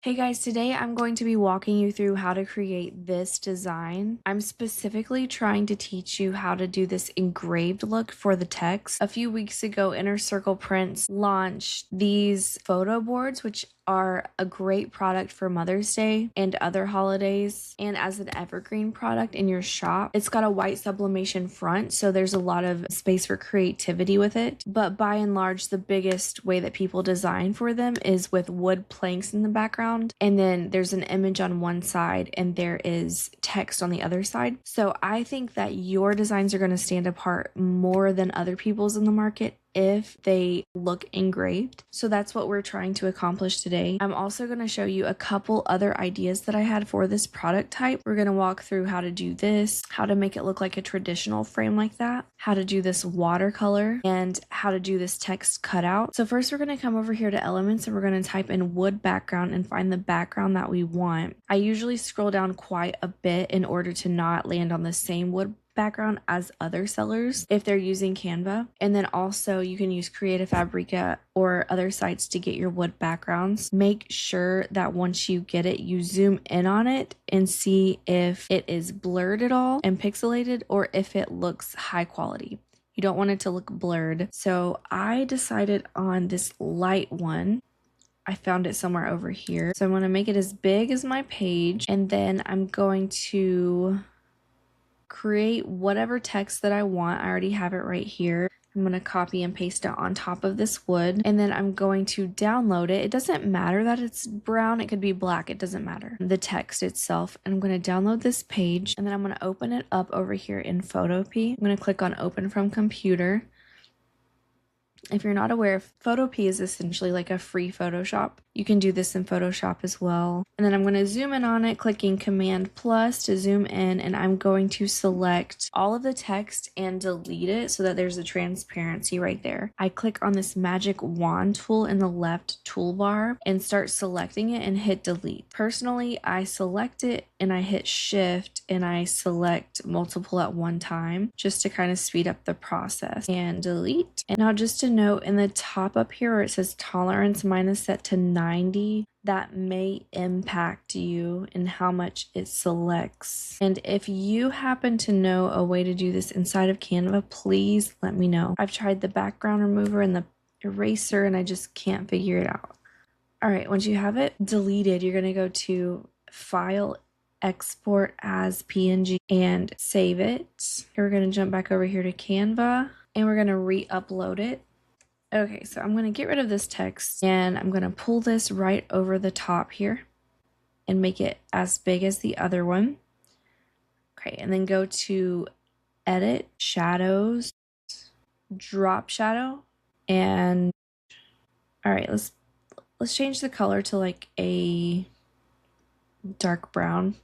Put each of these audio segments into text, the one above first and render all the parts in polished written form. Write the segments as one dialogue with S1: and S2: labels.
S1: Hey guys, today I'm going to be walking you through how to create this design. I'm specifically trying to teach you how to do this engraved look for the text. A few weeks ago, Inner Circle Prints launched these photo boards, which are a great product for Mother's Day and other holidays, and as an evergreen product in your shop. It's got a white sublimation front, so there's a lot of space for creativity with it, but by and large, the biggest way that people design for them is with wood planks in the background, and then there's an image on one side and there is text on the other side. So I think that your designs are going to stand apart more than other people's in the market if they look engraved. So that's what we're trying to accomplish today. I'm also going to show you a couple other ideas that I had for this product type. We're going to walk through how to do this, how to make it look like a traditional frame like that, how to do this watercolor, and how to do this text cutout. So first we're going to come over here to elements and we're going to type in wood background and find the background that we want. I usually scroll down quite a bit in order to not land on the same wood background as other sellers if they're using Canva. And then also you can use Creative Fabrica or other sites to get your wood backgrounds. Make sure that once you get it, you zoom in on it and see if it is blurred at all and pixelated or if it looks high quality. You don't want it to look blurred. So I decided on this light one. I found it somewhere over here. So I'm going to make it as big as my page, and then I'm going to create whatever text that I want. I already have it right here. I'm going to copy and paste it on top of this wood, and then I'm going to download it. It doesn't matter that it's brown, it could be black, it doesn't matter. The text itself. And I'm going to download this page, and then I'm going to open it up over here in Photopea. I'm going to click on open from computer. If you're not aware, Photopea is essentially like a free Photoshop. You can do this in Photoshop as well. And then I'm going to zoom in on it, clicking Command plus to zoom in, and I'm going to select all of the text and delete it so that there's a transparency right there. I click on this magic wand tool in the left toolbar and start selecting it and hit delete. Personally, I select it and I hit shift and I select multiple at one time just to kind of speed up the process, and delete. And now just to note, in the top up here where it says tolerance mine is set to 90, that may impact you in how much it selects. And if you happen to know a way to do this inside of Canva, please let me know. I've tried the background remover and the eraser and I just can't figure it out. All right, once you have it deleted, you're going to go to File, Export as PNG, and save it. We're going to jump back over here to Canva and we're going to re-upload it. Okay, so I'm going to get rid of this text and I'm going to pull this right over the top here and make it as big as the other one. Okay, and then go to Edit, Shadows, Drop Shadow, and all right, let's change the color to like a dark brown.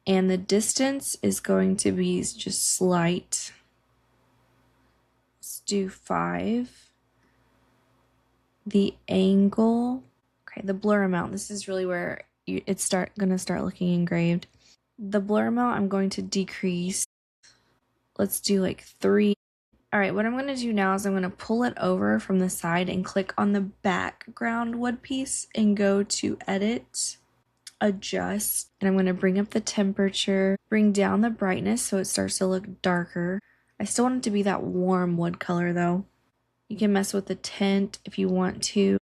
S1: And the distance is going to be just slight. Let's do 5. The angle, okay, the blur amount, this is really where it's gonna start looking engraved. The blur amount I'm going to decrease. Let's do like 3. All right, what I'm gonna do now is I'm gonna pull it over from the side and click on the background wood piece and go to Edit, Adjust, and I'm gonna bring up the temperature, bring down the brightness so it starts to look darker. I still want it to be that warm wood color though. You can mess with the tint if you want to.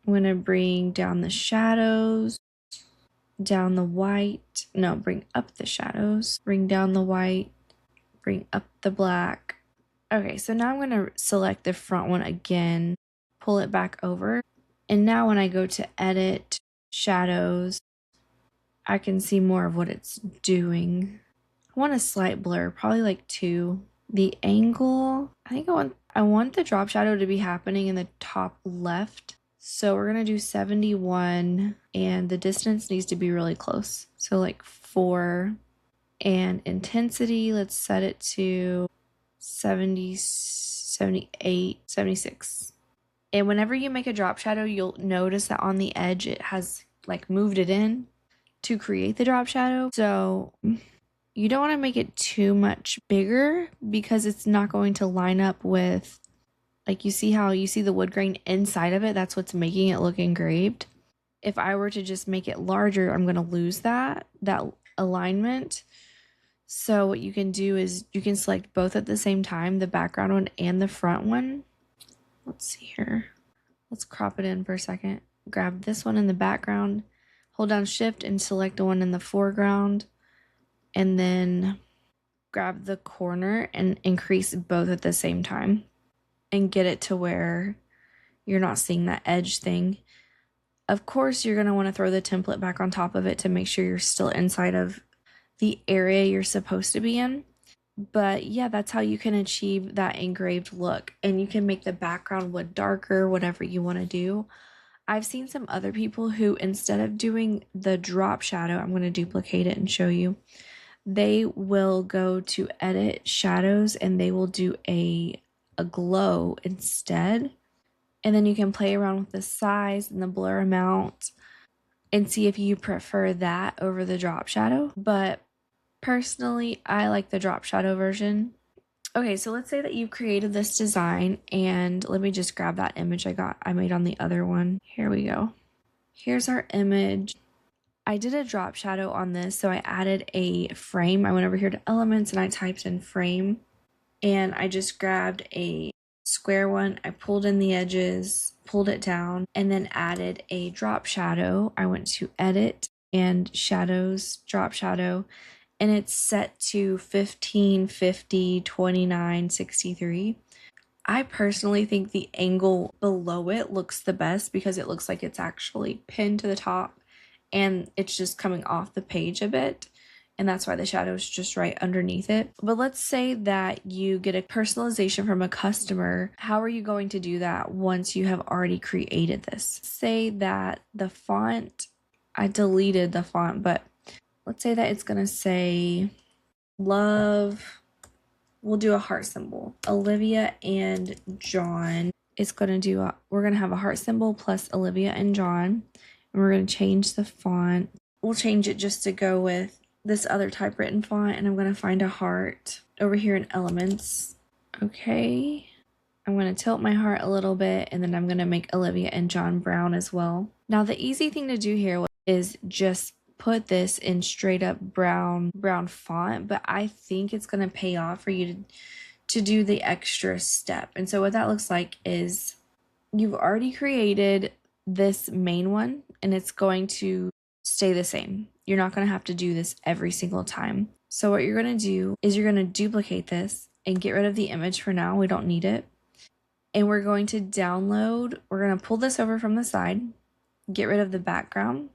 S1: I'm going to bring down the shadows, down the white. No, bring up the shadows, bring down the white, bring up the black. Okay, so now I'm going to select the front one again, pull it back over. And now when I go to Edit, Shadows, I can see more of what it's doing. I want a slight blur, probably like 2. The angle, I think I want the drop shadow to be happening in the top left. So we're going to do 71 and the distance needs to be really close. So like 4, and intensity, let's set it to 70, 78, 76. And whenever you make a drop shadow, you'll notice that on the edge, it has like moved it in to create the drop shadow. So you don't want to make it too much bigger because it's not going to line up with, like, you see how you see the wood grain inside of it? That's what's making it look engraved. if I were to just make it larger, I'm going to lose that alignment. So what you can do is you can select both at the same time, the background one and the front one. Let's see here. Let's crop it in for a second. Grab this one in the background, hold down shift and select the one in the foreground, and then grab the corner and increase both at the same time and get it to where you're not seeing that edge thing. Of course, you're going to want to throw the template back on top of it to make sure you're still inside of the area you're supposed to be in. But yeah, that's how you can achieve that engraved look. And you can make the background look darker, whatever you want to do. I've seen some other people who, instead of doing the drop shadow, I'm going to duplicate it and show you. They will go to edit shadows and they will do a glow instead. And then you can play around with the size and the blur amount and see if you prefer that over the drop shadow. But personally, I like the drop shadow version. Okay, so let's say that you've created this design, and let me just grab that image I made on the other one. Here we go. Here's our image. I did a drop shadow on this, so I added a frame. I went over here to elements and I typed in frame, and I just grabbed a square one. I pulled in the edges, pulled it down, and then added a drop shadow. I went to edit and shadows, drop shadow, and it's set to 15, 50, 29, 63. I personally think the angle below it looks the best because it looks like it's actually pinned to the top and it's just coming off the page a bit. And that's why the shadow is just right underneath it. But let's say that you get a personalization from a customer. How are you going to do that once you have already created this? Say that the font, I deleted the font, but let's say that it's going to say love. We'll do a heart symbol. Olivia and John is going to do we're going to have a heart symbol plus Olivia and John. And we're going to change the font. We'll change it just to go with this other typewritten font, and I'm going to find a heart over here in elements. Okay. I'm going to tilt my heart a little bit, and then I'm going to make Olivia and John brown as well. Now, the easy thing to do here is just put this in straight up brown font, but I think it's going to pay off for you to do the extra step. And so what that looks like is you've already created this main one, and it's going to stay the same. You're not going to have to do this every single time. So what you're going to do is you're going to duplicate this and get rid of the image for now. We don't need it. And we're going to download. We're going to pull this over from the side, get rid of the background.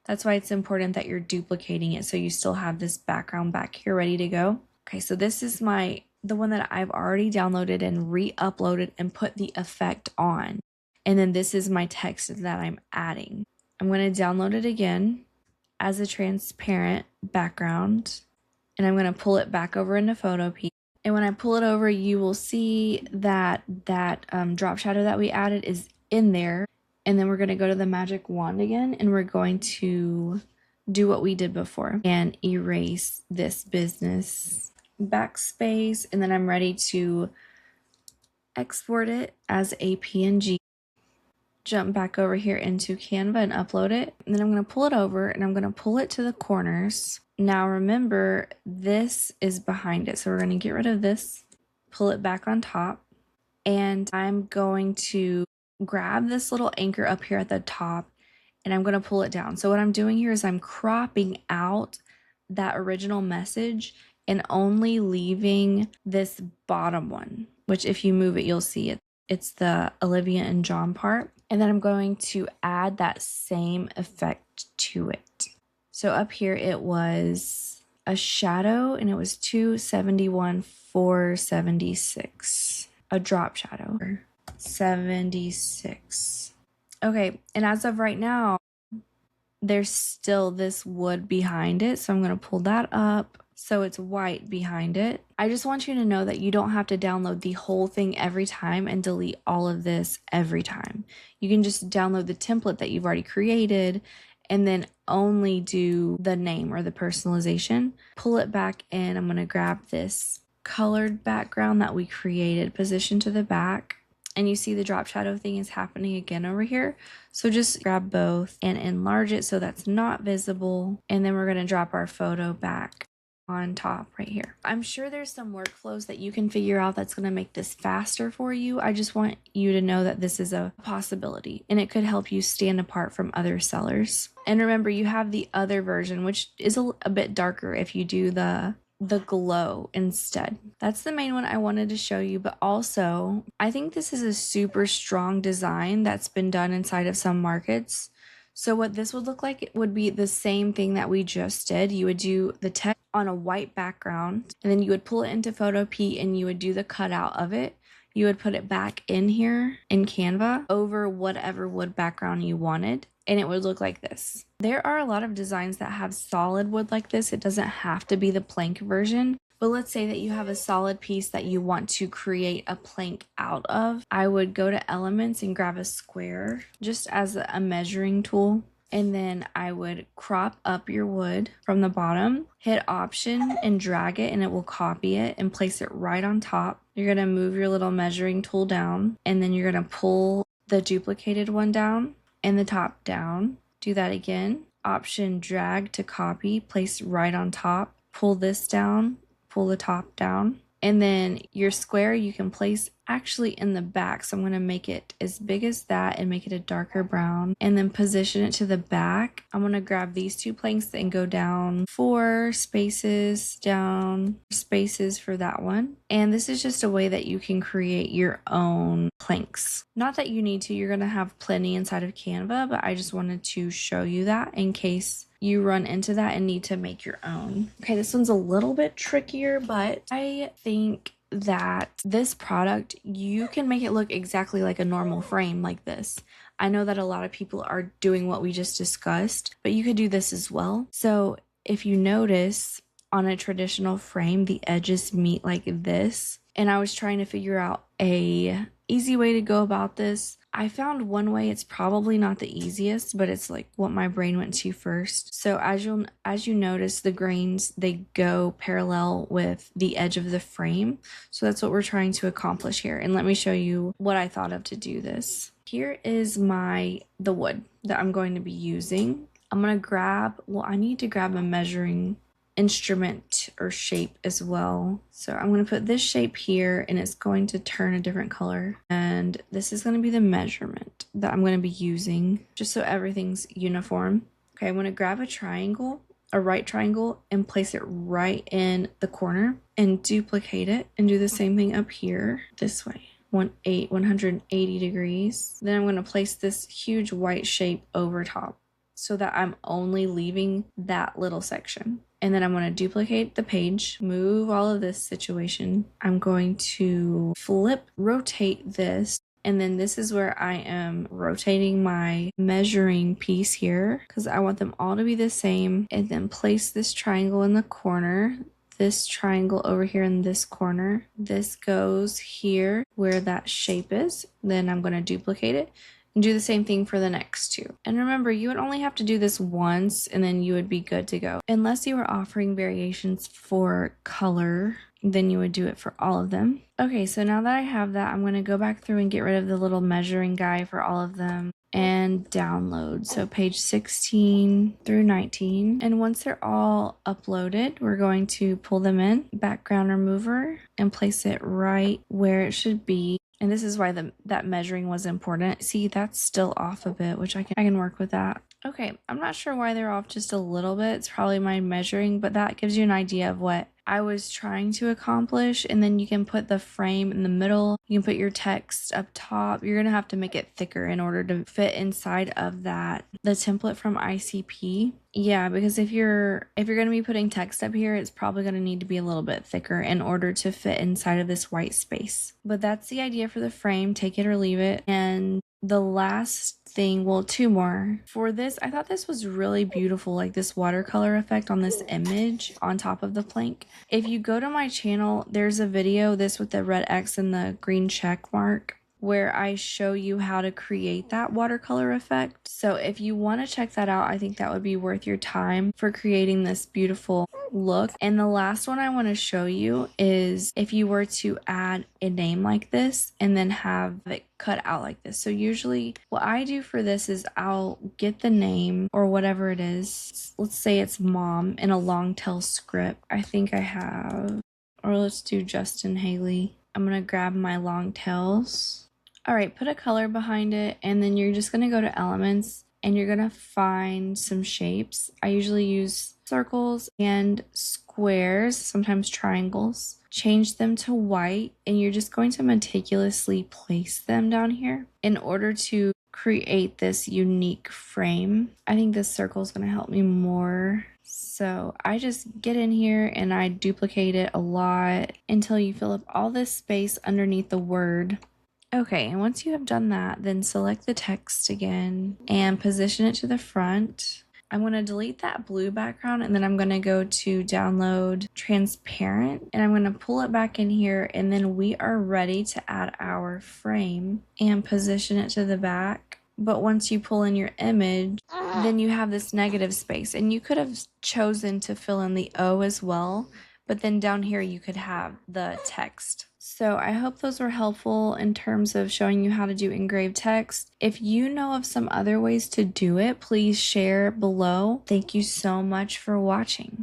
S1: That's why it's important that you're duplicating it so you still have this background back here ready to go. Okay, so this is the one that I've already downloaded and re-uploaded and put the effect on. And then this is my text that I'm adding. I'm going to download it again as a transparent background, and I'm going to pull it back over into Photopea. And when I pull it over, you will see that drop shadow that we added is in there. And then we're going to go to the magic wand again, and we're going to do what we did before and erase this business. Backspace, and then I'm ready to export it as a PNG. Jump back over here into Canva and upload it. And then I'm going to pull it over and I'm going to pull it to the corners. Now remember, this is behind it. So we're going to get rid of this, pull it back on top, and I'm going to grab this little anchor up here at the top and I'm going to pull it down. So what I'm doing here is I'm cropping out that original message and only leaving this bottom one, which if you move it, you'll see it. It's the Olivia and John part. And then I'm going to add that same effect to it. So up here it was a shadow and it was 271, 476. A drop shadow. 76. Okay, and as of right now, there's still this wood behind it. So I'm going to pull that up so it's white behind it. I just want you to know that you don't have to download the whole thing every time and delete all of this every time. You can just download the template that you've already created and then only do the name or the personalization. Pull it back in. I'm going to grab this colored background that we created, position to the back. And you see the drop shadow thing is happening again over here. So just grab both and enlarge it so that's not visible. And then we're going to drop our photo back on top right here. I'm sure there's some workflows that you can figure out that's going to make this faster for you. I just want you to know that this is a possibility and it could help you stand apart from other sellers. And remember, you have the other version, which is a bit darker if you do the glow instead. That's the main one I wanted to show you, but also I think this is a super strong design that's been done inside of some markets. So what this would look like, it would be the same thing that we just did. You would do the text on a white background, and then you would pull it into Photopea and you would do the cutout of it. You would put it back in here in Canva over whatever wood background you wanted, and it would look like this. There are a lot of designs that have solid wood like this. It doesn't have to be the plank version. But let's say that you have a solid piece that you want to create a plank out of. I would go to elements and grab a square just as a measuring tool. And then I would crop up your wood from the bottom, hit option and drag it, and it will copy it and place it right on top. You're going to move your little measuring tool down, and then you're going to pull the duplicated one down and the top down. Do that again. Option drag to copy, place right on top, pull this down, pull the top down, and then your square you can place actually in the back. So I'm going to make it as big as that and make it a darker brown and then position it to the back. I'm going to grab these two planks and go down 4 spaces, down spaces for that one. And this is just a way that you can create your own planks. Not that you need to, you're going to have plenty inside of Canva, but I just wanted to show you that in case you run into that and need to make your own. Okay, this one's a little bit trickier, but I think that this product, you can make it look exactly like a normal frame like this. I know that a lot of people are doing what we just discussed, but you could do this as well. So if you notice on a traditional frame, the edges meet like this. And I was trying to figure out a easy way to go about this. I found one way. It's probably not the easiest, but it's like what my brain went to first. So as you notice, the grains, they go parallel with the edge of the frame. So that's what we're trying to accomplish here. And let me show you what I thought of to do this. Here is the wood that I'm going to be using. I'm going to grab, I need to grab a measuring instrument or shape as well. So I'm going to put this shape here and it's going to turn a different color. And this is going to be the measurement that I'm going to be using just so everything's uniform. Okay, I'm going to grab a triangle, a right triangle, and place it right in the corner and duplicate it and do the same thing up here this way. 180 degrees. Then I'm going to place this huge white shape over top so that I'm only leaving that little section. And then I'm going to duplicate the page, move all of this situation. I'm going to rotate this. And then this is where I am rotating my measuring piece here because I want them all to be the same. And then place this triangle in the corner, this triangle over here in this corner. This goes here where that shape is. Then I'm going to duplicate it and do the same thing for the next two. And remember, you would only have to do this once and then you would be good to go. Unless you were offering variations for color, then you would do it for all of them. Okay, so now that I have that, I'm going to go back through and get rid of the little measuring guy for all of them and download. So page 16 through 19. And once they're all uploaded, we're going to pull them in, background remover, and place it right where it should be. And this is why that measuring was important. See, that's still off a bit, which I can work with that. Okay, I'm not sure why they're off just a little bit. It's probably my measuring, but that gives you an idea of what I was trying to accomplish. And then you can put the frame in the middle. You can put your text up top. You're gonna have to make it thicker in order to fit inside of the template from ICP. Yeah, because if you're gonna be putting text up here, it's probably gonna need to be a little bit thicker in order to fit inside of this white space. But that's the idea for the frame. Take it or leave it. And the last thing, well, 2 more. For this, I thought this was really beautiful, like this watercolor effect on this image on top of the plank. If you go to my channel, there's a video, this with the red X and the green check mark, where I show you how to create that watercolor effect. So if you want to check that out, I think that would be worth your time for creating this beautiful look. And the last one I want to show you is if you were to add a name like this and then have it cut out like this. So usually what I do for this is I'll get the name or whatever it is. Let's say it's mom in a long tail script. I think I have, or let's do Justin Haley. I'm going to grab my long tails. All right, put a color behind it, and then you're just going to go to elements and you're going to find some shapes. I usually use circles and squares, sometimes triangles. Change them to white, and you're just going to meticulously place them down here in order to create this unique frame. I think this circle is going to help me more. So I just get in here and I duplicate it a lot until you fill up all this space underneath the word. Okay, and once you have done that, then select the text again and position it to the front. I'm going to delete that blue background, and then I'm going to go to download transparent, and I'm going to pull it back in here, and then we are ready to add our frame and position it to the back. But once you pull in your image, then you have this negative space, and you could have chosen to fill in the O as well, but then down here you could have the text. So I hope those were helpful in terms of showing you how to do engraved text. If you know of some other ways to do it, please share below. Thank you so much for watching.